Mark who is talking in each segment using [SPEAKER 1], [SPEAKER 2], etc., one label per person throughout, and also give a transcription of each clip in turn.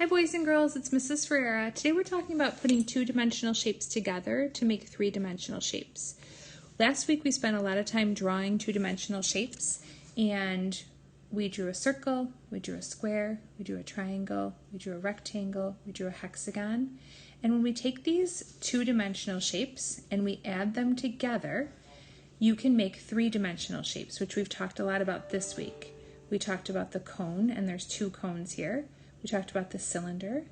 [SPEAKER 1] Hi boys and girls, it's Mrs. Ferreira. Today we're talking about putting two-dimensional shapes together to make three-dimensional shapes. Last week we spent a lot of time drawing two-dimensional shapes, and we drew a circle, we drew a square, we drew a triangle, we drew a rectangle, we drew a hexagon. And when we take these two-dimensional shapes and we add them together, you can make three-dimensional shapes, which we've talked a lot about this week. We talked about the cone, and there's two cones here. We talked about the cylinder,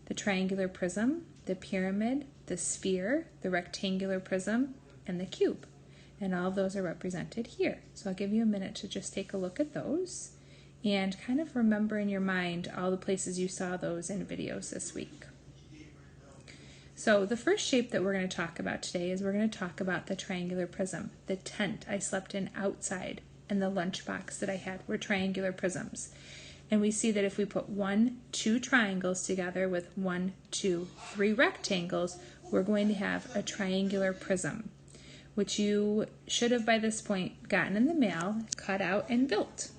[SPEAKER 1] the triangular prism, the pyramid, the sphere, the rectangular prism, and the cube. And all of those are represented here. So I'll give you a minute to just take a look at those and kind of remember in your mind all the places you saw those in videos this week. So the first shape that we're going to talk about today is we're going to talk about the triangular prism. The tent I slept in outside and the lunchbox that I had were triangular prisms. And we see that if we put 1, 2 triangles together with 1, 2, 3 rectangles, we're going to have a triangular prism, which you should have by this point gotten in the mail, cut out, and built.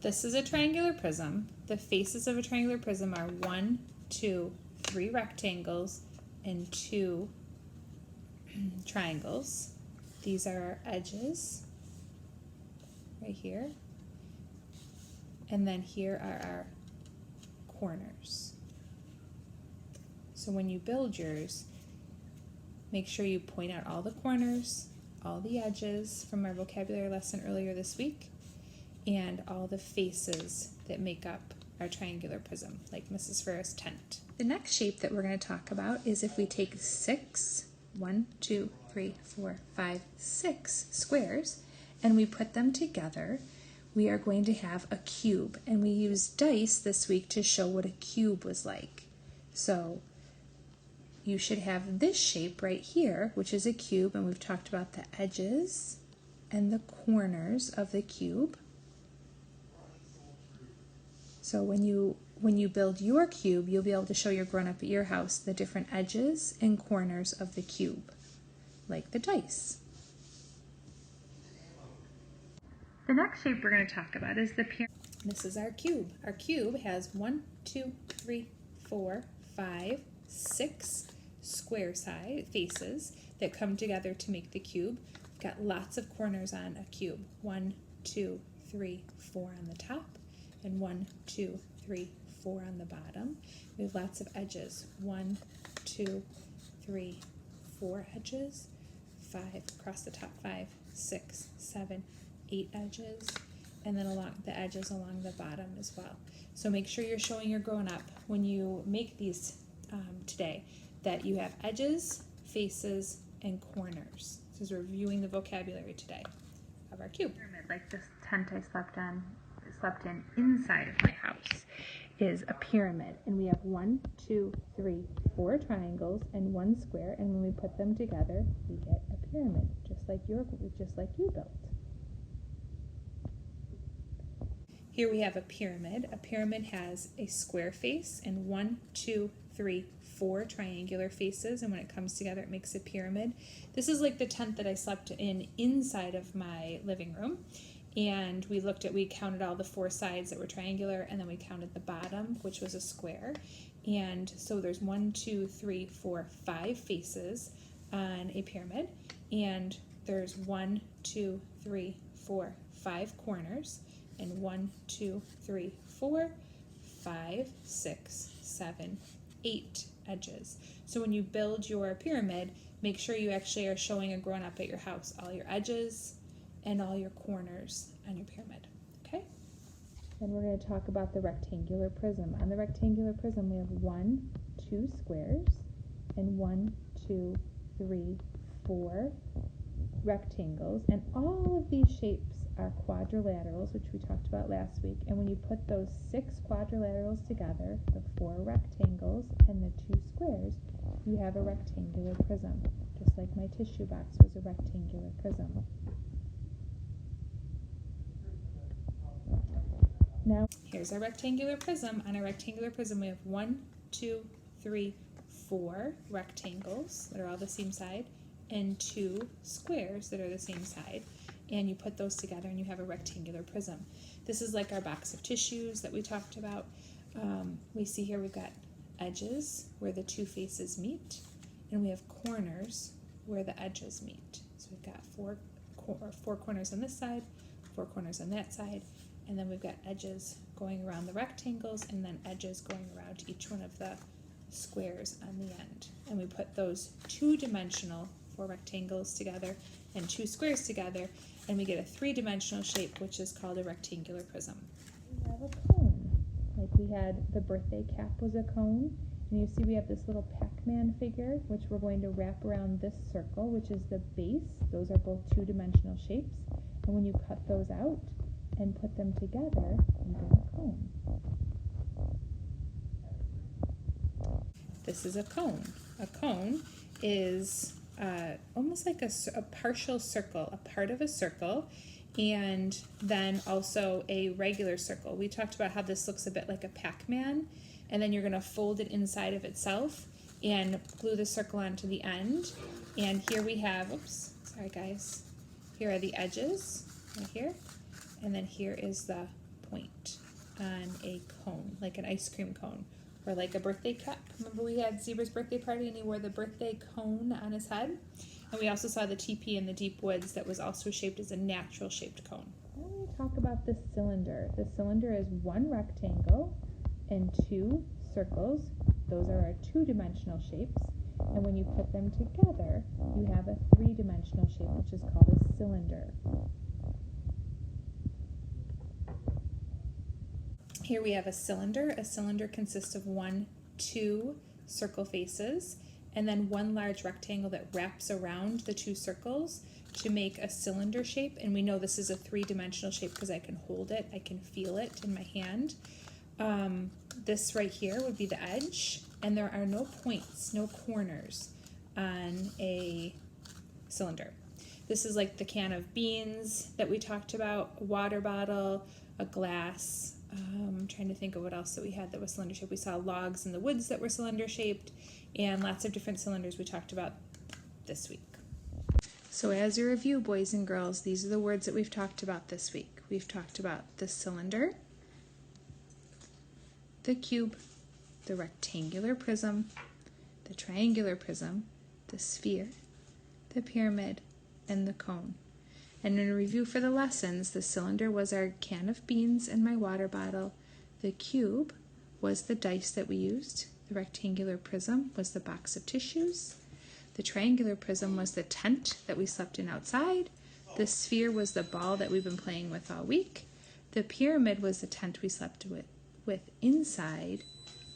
[SPEAKER 1] This is a triangular prism. The faces of a triangular prism are 1, 2, 3 rectangles and 2 triangles. These are our edges right here. And then here are our corners. So when you build yours, make sure you point out all the corners, all the edges from our vocabulary lesson earlier this week, and all the faces that make up our triangular prism, like Mrs. Ferreira's tent. The next shape that we're going to talk about is if we take 1, 2, 3, 4, 5, 6 squares, and we put them together, we are going to have a cube. And we used dice this week to show what a cube was like. So you should have this shape right here, which is a cube, and we've talked about the edges and the corners of the cube. So when you build your cube, you'll be able to show your grown-up at your house the different edges and corners of the cube, like the dice. The next shape we're going to talk about is the pyramid. This is our cube. Our cube has 1, 2, 3, 4, 5, 6 square side faces that come together to make the cube. We've got lots of corners on a cube. 1, 2, 3, 4 on the top, and 1, 2, 3, 4 on the bottom. We have lots of edges. 1, 2, 3, 4 edges, 5 across the top, 5, 6, 7, 8 edges, and then along the edges along the bottom as well. So make sure you're showing your grown-up when you make these today that you have edges, faces, and corners. This is reviewing the vocabulary today of our cube. Like this tent I slept in inside of my house is a pyramid, and we have 1, 2, 3, 4 triangles and 1 square, and when we put them together we get a pyramid, just like you built. Here we have a pyramid. A pyramid has a square face and 1, 2, 3, 4 triangular faces, and when it comes together it makes a pyramid. This is like the tent that I slept in inside of my living room, and we counted all the 4 sides that were triangular, and then we counted the bottom, which was a square. And so there's 1, 2, 3, 4, 5 faces on a pyramid, and there's 1, 2, 3, 4, 5 corners, and 1, 2, 3, 4, 5, 6, 7, 8 edges. So when you build your pyramid, make sure you actually are showing a grown-up at your house all your edges and all your corners on your pyramid. Okay? Then we're going to talk about the rectangular prism. On the rectangular prism we have 1, 2 squares, and 1, 2, 3, 4 rectangles, and all of these shapes are quadrilaterals, which we talked about last week. And when you put those 6 quadrilaterals together, the 4 rectangles and the 2 squares, you have a rectangular prism, just like my tissue box was a rectangular prism. Now here's our rectangular prism. On a rectangular prism we have 1, 2, 3, 4 rectangles that are all the same side, and 2 squares that are the same side. and you put those together and you have a rectangular prism. This is like our box of tissues that we talked about. We see here we've got edges where the two faces meet, and we have corners where the edges meet. So we've got four corners on this side, 4 corners on that side, and then we've got edges going around the rectangles and then edges going around each one of the squares on the end. And we put those 2-dimensional 4 rectangles together and 2 squares together, and we get a 3-dimensional shape, which is called a rectangular prism. We have a cone. Like we had the birthday cap was a cone, and you see we have this little Pac-Man figure, which we're going to wrap around this circle, which is the base. Those are both 2-dimensional shapes, and when you cut those out and put them together, you get a cone. This is a cone. A cone is almost like a partial circle, a part of a circle, and then also a regular circle. We talked about how this looks a bit like a Pac-Man, and then you're going to fold it inside of itself and glue the circle onto the end. And here we have, oops, sorry guys, here are the edges, right here, and then here is the point on a cone, like an ice cream cone, or like a birthday cap. Remember we had Zebra's birthday party and he wore the birthday cone on his head? And we also saw the teepee in the deep woods that was also shaped as a natural shaped cone. Now we talk about the cylinder. The cylinder is 1 rectangle and 2 circles. Those are our 2-dimensional shapes. And when you put them together, you have a 3-dimensional shape, which is called a cylinder. Here we have a cylinder. A cylinder consists of 2 circle faces, and then 1 large rectangle that wraps around the 2 circles to make a cylinder shape. And we know this is a 3-dimensional shape because I can hold it, I can feel it in my hand. This right here would be the edge, and there are no points, no corners on a cylinder. This is like the can of beans that we talked about, a water bottle, a glass. I'm trying to think of what else that we had that was cylinder shaped. We saw logs in the woods that were cylinder shaped, and lots of different cylinders we talked about this week. So as a review, boys and girls, these are the words that we've talked about this week. We've talked about the cylinder, the cube, the rectangular prism, the triangular prism, the sphere, the pyramid, and the cone. And in a review for the lessons, the cylinder was our can of beans and my water bottle. The cube was the dice that we used. The rectangular prism was the box of tissues. The triangular prism was the tent that we slept in outside. The sphere was the ball that we've been playing with all week. The pyramid was the tent we slept with inside.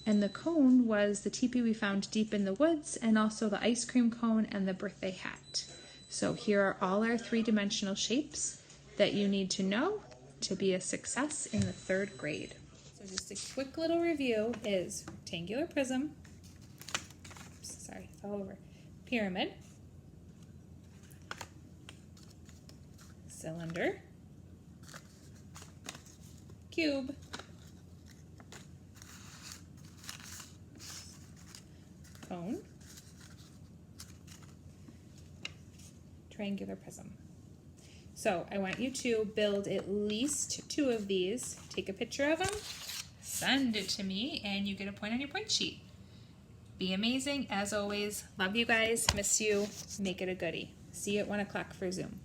[SPEAKER 1] And the cone was the teepee we found deep in the woods, and also the ice cream cone and the birthday hat. So here are all our 3-dimensional shapes that you need to know to be a success in the 3rd grade. So just a quick little review is rectangular prism, fell over, pyramid, cylinder, cube, cone, triangular prism. So I want you to build at least 2 of these, take a picture of them, send it to me, and you get a point on your point sheet. Be amazing, as always. Love you guys, miss you, make it a goodie. See you at 1 o'clock for Zoom.